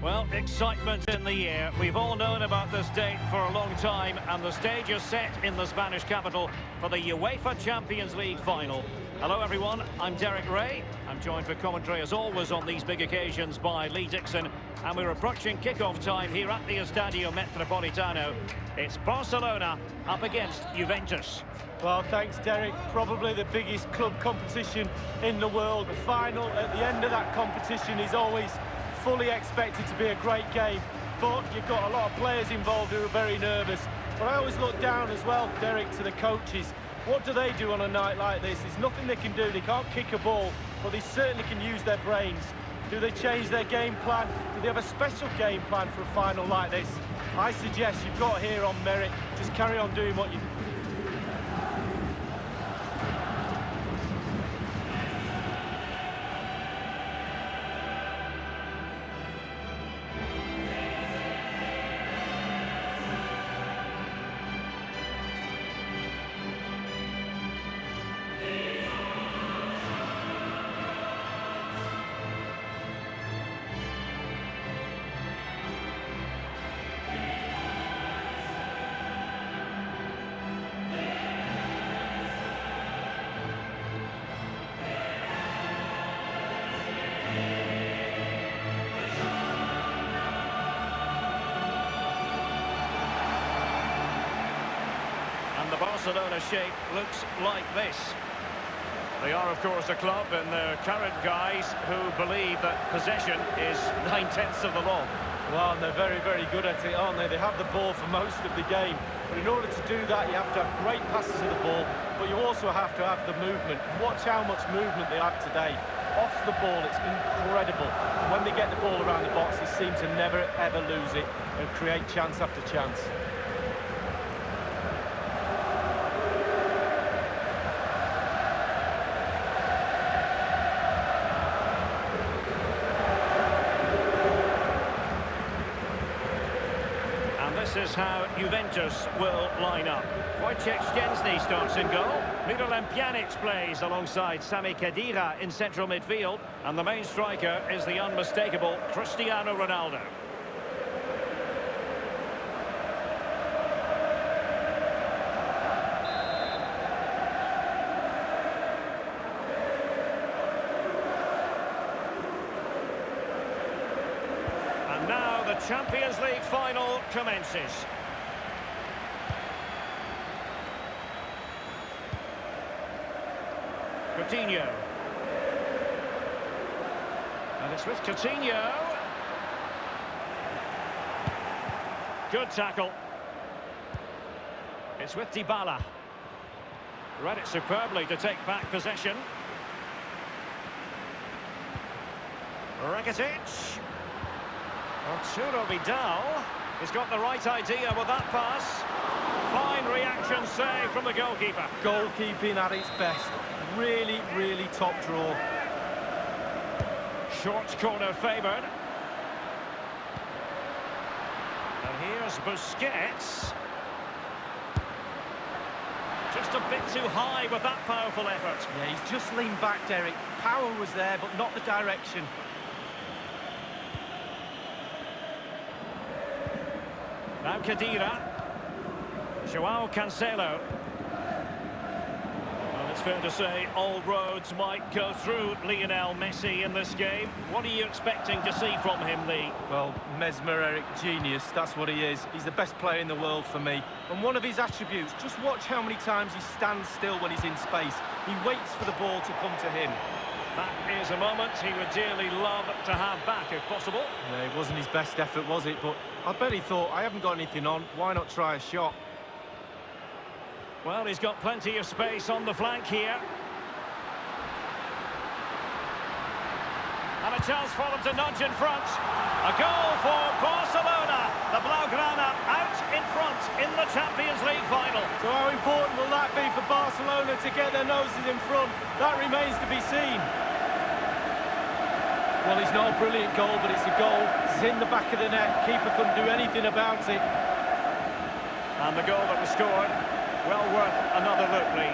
Well, excitement in the air. We've all known about this date for a long time, and the stage is set in the Spanish capital for the UEFA Champions League final. Hello everyone, I'm Derek Ray. I'm joined for commentary as always on these big occasions by Lee Dixon, and we're approaching kick-off time here at the Estadio Metropolitano. It's Barcelona up against Juventus. Well, thanks, Derek. Probably the biggest club competition in the world. The final at the end of that competition is always fully expected to be a great game, but you've got a lot of players involved who are very nervous. But I always look down as well, Derek, to the coaches. What do they do on a night like this? There's nothing they can do. They can't kick a ball, but they certainly can use their brains. Do they change their game plan? Do they have a special game plan for a final like this? I suggest you've got here on merit. Just carry on doing what you do. The Barcelona shape looks like this. They are, of course, a club in their current guise who believe that possession is 9/10 of the law. Well, and they're very, very good at it, aren't they? They have the ball for most of the game. But in order to do that, you have to have great passes of the ball, but you also have to have the movement. Watch how much movement they have today. Off the ball, it's incredible. And when they get the ball around the box, they seem to never, ever lose it and create chance after chance. This is how Juventus will line up. Wojciech Szczęsny starts in goal. Miralem Pjanic plays alongside Sami Khedira in central midfield. And the main striker is the unmistakable Cristiano Ronaldo. Now the Champions League final commences. Coutinho. And it's with Coutinho. Good tackle. It's with Dybala. Read it superbly to take back possession. Rakitic. Arturo Vidal. He's got the right idea with that pass. Fine reaction save from the goalkeeper. Goalkeeping at its best. Really, really top draw. Short corner favoured. And here's Busquets. Just a bit too high with that powerful effort. Yeah, he's just leaned back, Derek. Power was there, but not the direction. Now Khedira. Joao Cancelo. Well, it's fair to say all roads might go through Lionel Messi in this game. What are you expecting to see from him, Lee? Well, mesmeric genius, that's what he is. He's the best player in the world for me. And one of his attributes, just watch how many times he stands still when he's in space. He waits for the ball to come to him. That is a moment he would dearly love to have back, if possible. Yeah, it wasn't his best effort, was it? But I bet he thought, I haven't got anything on, why not try a shot? Well, he's got plenty of space on the flank here. And a chance for them to nudge in front. A goal for Barcelona. The Blaugrana out in front in the Champions League final. So how important will that be for Barcelona to get their noses in front? That remains to be seen. Well, it's not a brilliant goal, but it's a goal. It's in the back of the net. Keeper couldn't do anything about it. And the goal that was scored, well worth another look, Lee.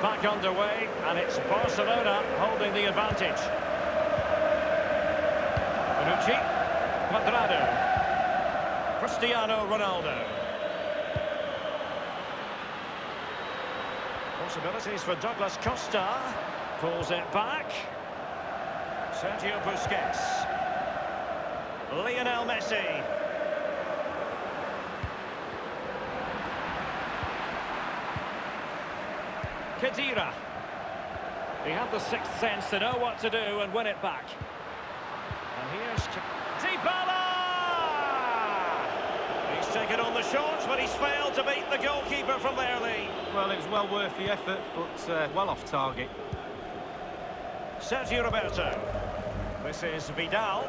back underway, and it's Barcelona holding the advantage. Bonucci, Cuadrado, Cristiano Ronaldo. Possibilities for Douglas Costa. Pulls it back. Sergio Busquets. Lionel Messi. Khedira. He had the sixth sense to know what to do and win it back. And here's Dybala! He's taken on the shots, but he's failed to beat the goalkeeper from there, Lee. Well, it was well worth the effort, but well off target. Sergio Roberto. This is Vidal.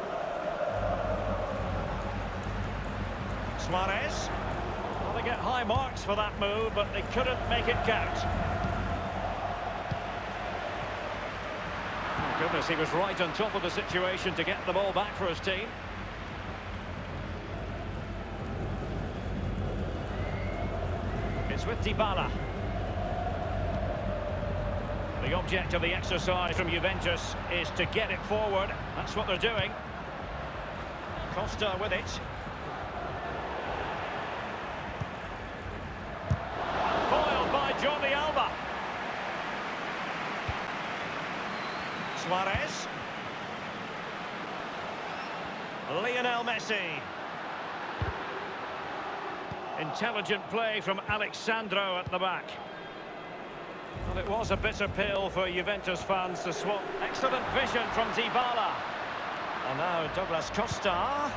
Suarez. Well, they get high marks for that move, but they couldn't make it count. Oh, goodness, he was right on top of the situation to get the ball back for his team. It's with Dybala. The object of the exercise from Juventus is to get it forward. That's what they're doing. Costa with it. Foiled by Jordi Alba. Suarez. Lionel Messi. Intelligent play from Alexandro at the back. Well, it was a bitter pill for Juventus fans to swap. Excellent vision from Dybala. And now Douglas Costa.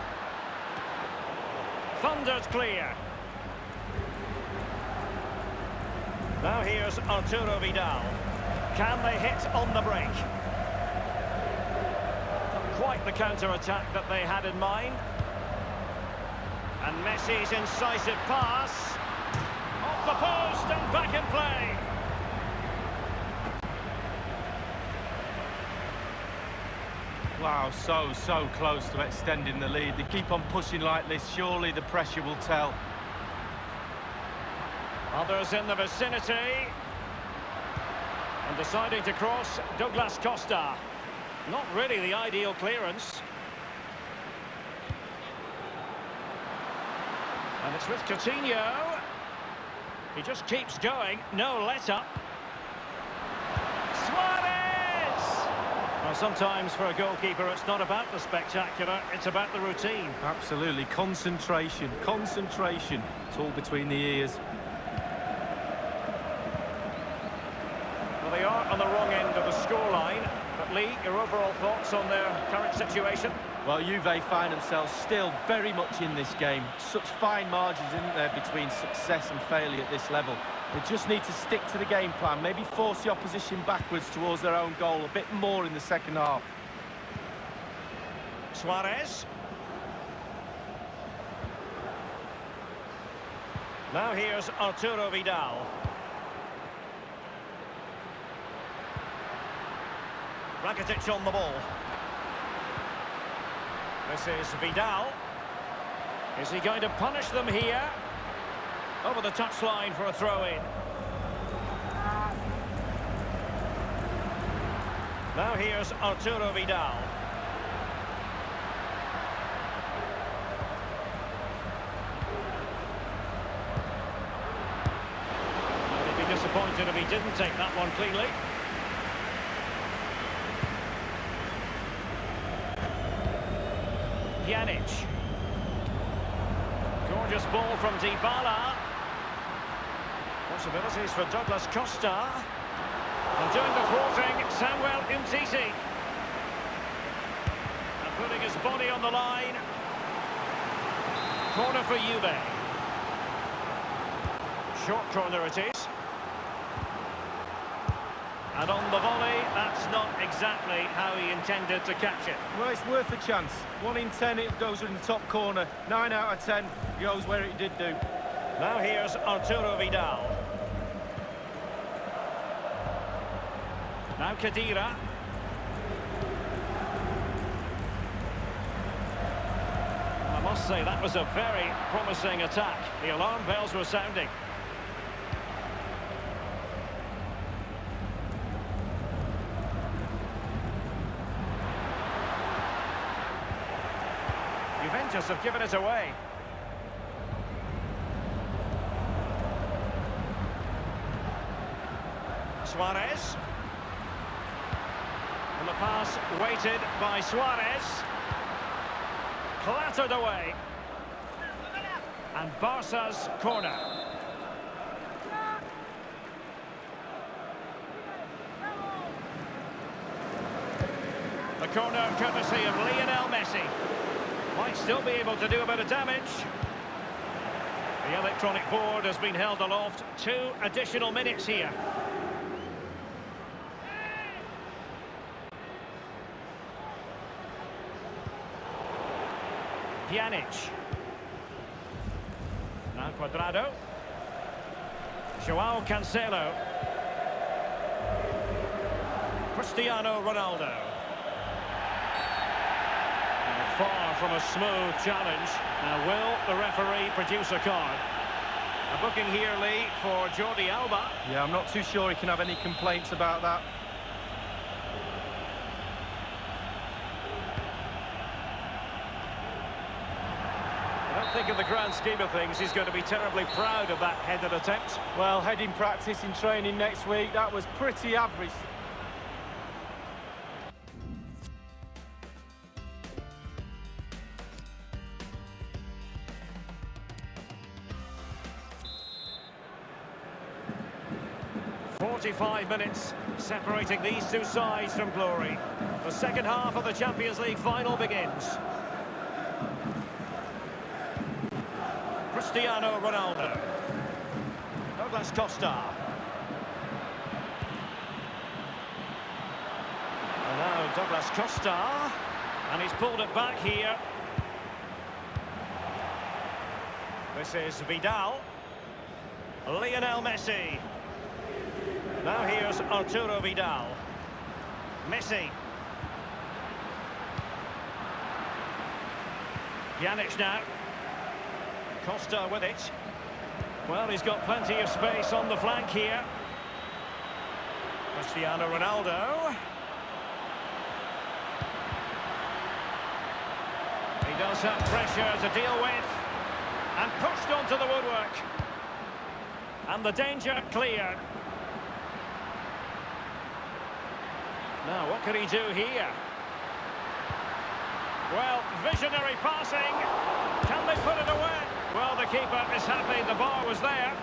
Thundered clear. Now here's Arturo Vidal. Can they hit on the break? Quite the counter-attack that they had in mind. And Messi's incisive pass. Off the post and back in play. Wow, so close to extending the lead. They keep on pushing like this. Surely the pressure will tell. Others in the vicinity. And deciding to cross, Douglas Costa. Not really the ideal clearance. And it's with Coutinho. He just keeps going. No let-up. Suarez! Well, sometimes for a goalkeeper, it's not about the spectacular, it's about the routine. Absolutely. Concentration. It's all between the ears. Well, they are on the wrong end of the scoreline. But Lee, your overall thoughts on their current situation? Well, Juve find themselves still very much in this game. Such fine margins, isn't there, between success and failure at this level. They just need to stick to the game plan, maybe force the opposition backwards towards their own goal a bit more in the second half. Suarez. Now here's Arturo Vidal. Rakitic on the ball. This is Vidal. Is he going to punish them here? Over the touchline for a throw-in. Now here's Arturo Vidal. He'd be disappointed if he didn't take that one cleanly. Pjanic. Gorgeous ball from Dybala. Possibilities for Douglas Costa. And doing the thwarting, Samuel Umtiti. And putting his body on the line. Corner for Juve. Short corner it is. And on the volley, that's not exactly how he intended to catch it. Well, it's worth a chance. 1 in 10, it goes in the top corner. 9 out of 10 goes where it did do. Now here's Arturo Vidal. Now Khedira. I must say, that was a very promising attack. The alarm bells were sounding. Juventus have given it away. Suarez. And the pass weighted by Suarez. Clattered away. And Barca's corner. The corner courtesy of Lionel Messi. Might still be able to do a bit of damage. The electronic board has been held aloft. 2 additional minutes here. Pjanic. Now Cuadrado. Joao Cancelo. Cristiano Ronaldo. Far from a smooth challenge. Now will the referee produce a card? A booking here, Lee, for Jordi Alba. Yeah, I'm not too sure he can have any complaints about that. I don't think in the grand scheme of things he's going to be terribly proud of that headed attempt. Well, heading practice in training next week, that was pretty average. "45 minutes separating these two sides from glory. The second half of the Champions League final begins. Cristiano Ronaldo. Douglas Costa. And now Douglas Costa. And he's pulled it back here. This is Vidal. Lionel Messi. Now here's Arturo Vidal. Messi. Pjanic now. Costa with it. Well, he's got plenty of space on the flank here. Cristiano Ronaldo. He does have pressure to deal with. And pushed onto the woodwork. And the danger cleared. Now, what can he do here? Well, visionary passing. Can they put it away? Well, the keeper is happy the bar was there.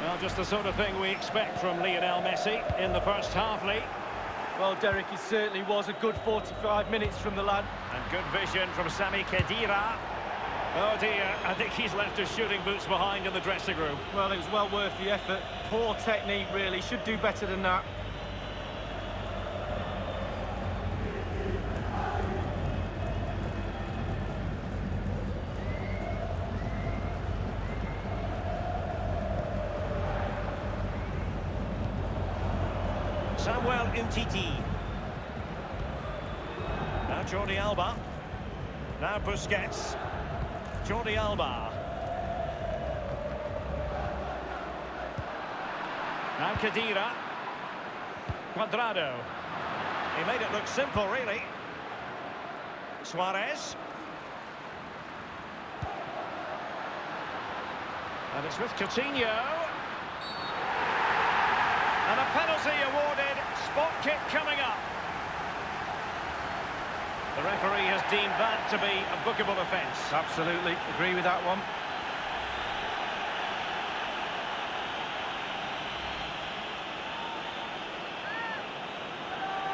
Well, just the sort of thing we expect from Lionel Messi in the first half, Lee. Well, Derek, it certainly was a good 45 minutes from the lad. And good vision from Sami Khedira. Oh dear, I think he's left his shooting boots behind in the dressing room. Well, it was well worth the effort. Poor technique, really. Should do better than that. Samuel Umtiti. Now Jordi Alba. Now Busquets. Jordi Alba. Now Khedira. Cuadrado. He made it look simple, really. Suarez. And it's with Coutinho. And a penalty awarded. Spot kick coming up. The referee has deemed that to be a bookable offence. Absolutely, agree with that one.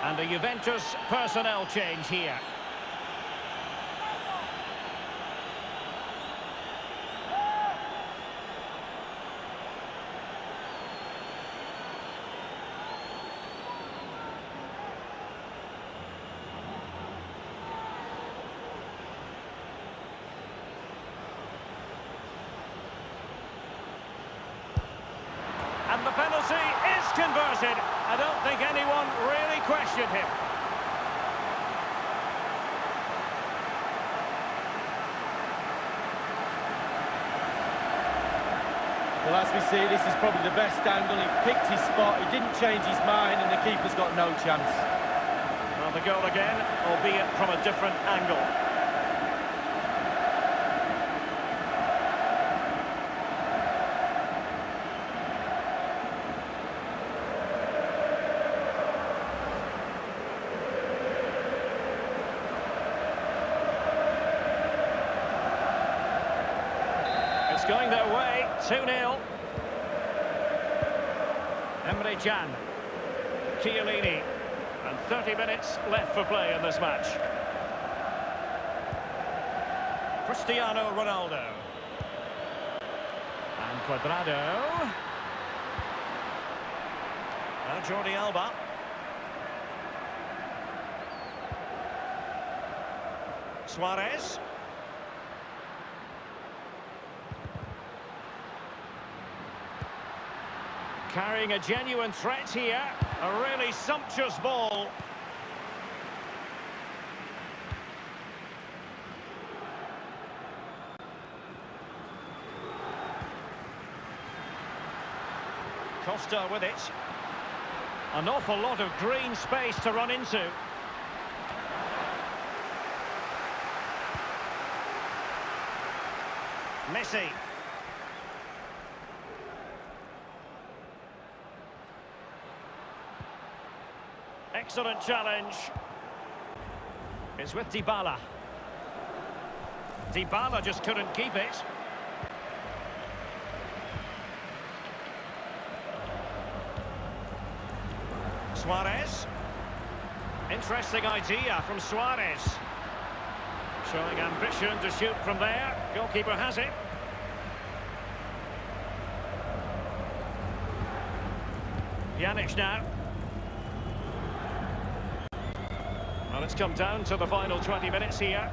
And a Juventus personnel change here. And the penalty is converted. I don't think anyone really questioned him. Well, as we see, this is probably the best angle. He picked his spot, he didn't change his mind, and the keeper's got no chance. the goal again, albeit from a different angle. It's going their way, 2-0. Emre Can, Chiellini, and 30 minutes left for play in this match. Cristiano Ronaldo. And Cuadrado. Now Jordi Alba. Suarez. Carrying a genuine threat here. A really sumptuous ball. Costa with it. An awful lot of green space to run into. Messi. Excellent challenge. It's with Dybala. Dybala just couldn't keep it. Suarez. Interesting idea from Suarez. Showing ambition to shoot from there. Goalkeeper has it. Pjanic now. Well, it's come down to the final 20 minutes here.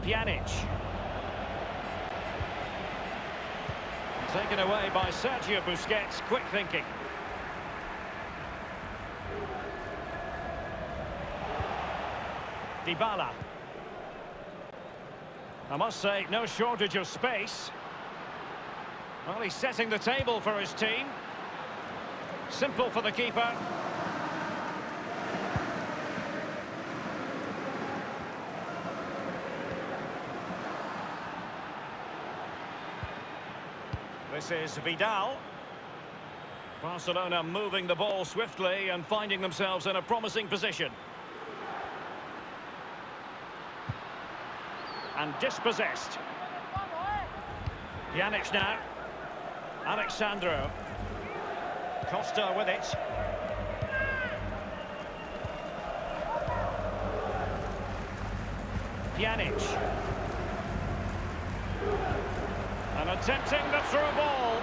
Pjanic. Taken away by Sergio Busquets. Quick thinking. Dybala. I must say, no shortage of space. Well, he's setting the table for his team. Simple for the keeper. This is Vidal. Barcelona moving the ball swiftly and finding themselves in a promising position. And dispossessed. Pjanic now. Alexandro. Costa with it. Pjanic. And attempting the through ball.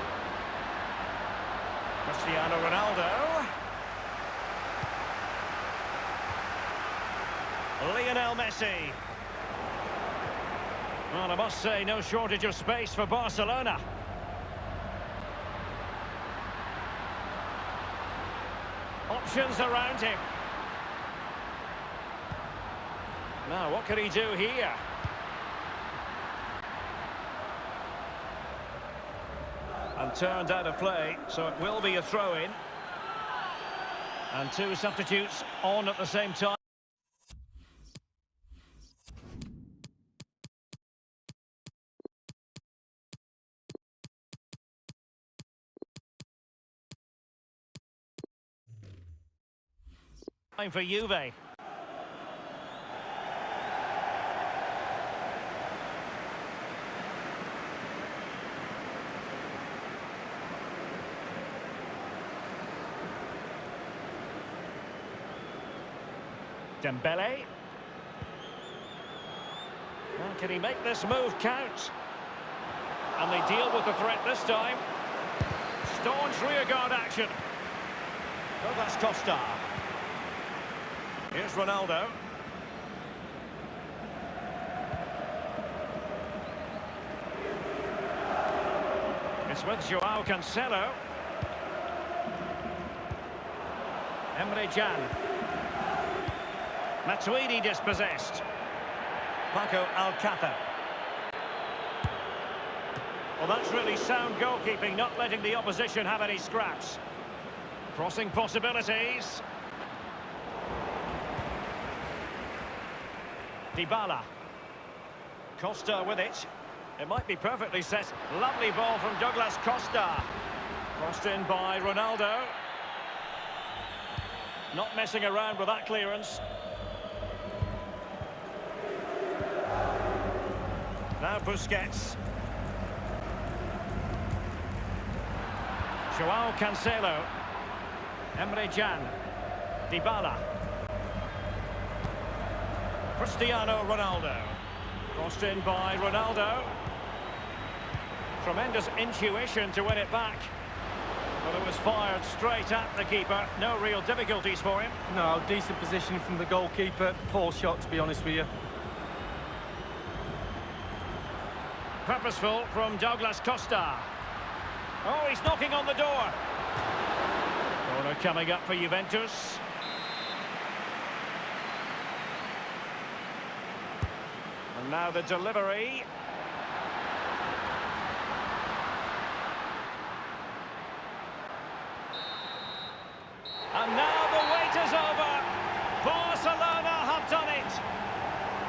Cristiano Ronaldo. Lionel Messi. Well, I must say, no shortage of space for Barcelona. Options around him. Now, what can he do here? And turned out of play, so it will be a throw-in. And two substitutes on at the same time. Time for Juve. Dembele. Well, can he make this move count? And they deal with the threat this time. Staunch rearguard action. Oh, that's Costa. Here's Ronaldo. It's with Joao Cancelo. Emre Can. Matuidi dispossessed. Paco Alcácer. Well, that's really sound goalkeeping, not letting the opposition have any scraps. Crossing possibilities. Dybala. Costa with it. It might be perfectly set. Lovely ball from Douglas Costa. Crossed in by Ronaldo. Not messing around with that clearance. Now Busquets. Joao Cancelo. Emre Can. Dybala. Cristiano Ronaldo. Crossed in by Ronaldo. Tremendous intuition to win it back. Well, it was fired straight at the keeper. No real difficulties for him. No, decent positioning from the goalkeeper. Poor shot, to be honest with you. Purposeful from Douglas Costa. Oh, he's knocking on the door. Corner coming up for Juventus. And now the delivery. And now the wait is over. Barcelona have done it.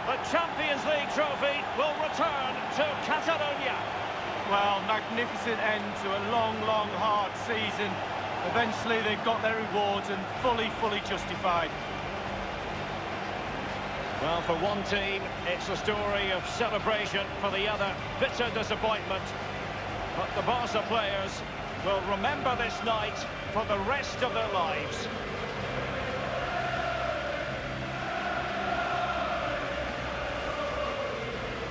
The Champions League trophy will return to Catalonia. Well, magnificent end to a long, long, hard season. Eventually they've got their rewards and fully justified. Well, for one team, it's a story of celebration. For the other, bitter disappointment. But the Barca players will remember this night for the rest of their lives.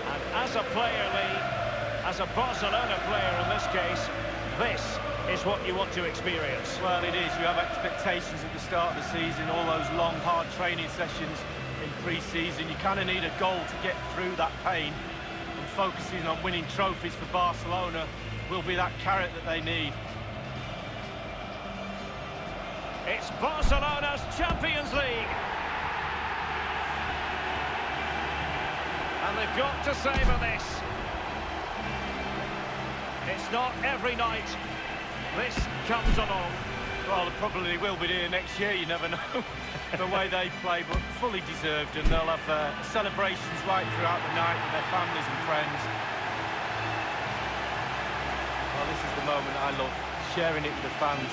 And as a player, Lee, as a Barcelona player in this case, this is what you want to experience. Well, it is. You have expectations at the start of the season, all those long, hard training sessions in pre-season. You kind of need a goal to get through that pain, and focusing on winning trophies for Barcelona will be that carrot that they need. It's Barcelona's Champions League. And they've got to savour this. It's not every night this comes along. Well, they probably will be here next year, you never know, the way they play, but fully deserved, and they'll have celebrations right throughout the night with their families and friends. Well, this is the moment I love, sharing it with the fans.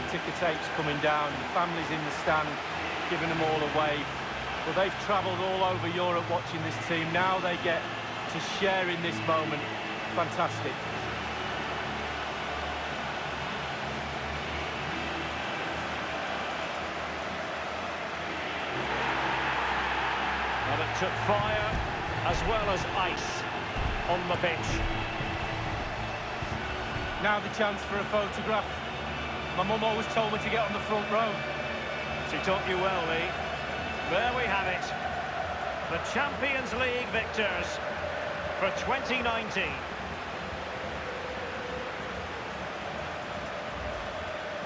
The ticker tapes coming down, the families in the stand, giving them all a wave. Well, they've travelled all over Europe watching this team. Now they get to share in this moment. Fantastic. Well, it took fire as well as ice on the pitch. Now the chance for a photograph. My mum always told me to get on the front row. She taught you well, Lee. There we have it. The Champions League victors for 2019.